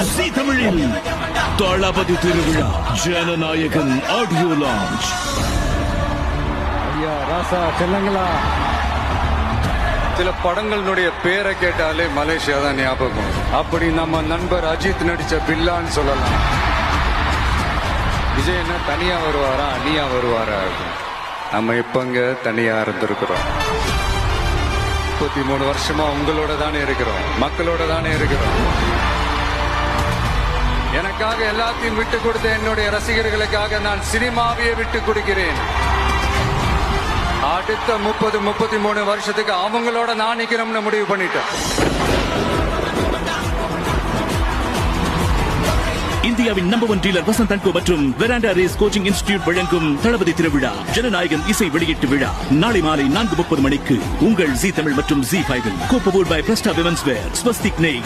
ஜீ தமிழில் தளபதி திருவிழா Jananayagan audio launch. ஐயா ராசா செல்லங்களா. சில படங்களுடைய பேரை கேட்டாலே மலேசியா தான் ஞாபகம். அப்படி நம்ம நண்பர் அஜித் நடிச்ச பில்லான்னு சொல்லலாம். விஜய் என்ன தனியா வருவாரா அணியா வருவாரா? நம்ம இப்பங்க தனியா இருந்திருக்கிறோம். 33 வருஷமா உங்களோட தானே இருக்கிறோம், மக்களோட தானே இருக்கிறோம். எனக்காக எல்லாத்தையும் விட்டு கொடுத்த என்னுடைய ரசிகர்களுக்காக நான் சினிமாவையே விட்டு கொடுக்கிறேன். அடுத்த 33 வருஷத்துக்கு அவங்களோட நான் நிக்கணும்னு முடிவு பண்ணிட்டேன். இந்தியாவின் நம்பர் 1 டீலர் வசந்த் அண்ட் கோ மற்றும் வெராண்டா ரேஸ் கோச்சிங் இன்ஸ்டிடியூட் வழங்கும் தளபதி திருவிழா ஜனநாயகன் இசை வெளியீட்டு விழா நாளை மாலை 4:30 மணிக்கு உங்கள் ஜீ தமிழ் மற்றும் ஜீ5 இல். கோ பவர்ட் பை பிரஸ்டா விமென்ஸ் வேர், ஸ்வஸ்திக் நெய்.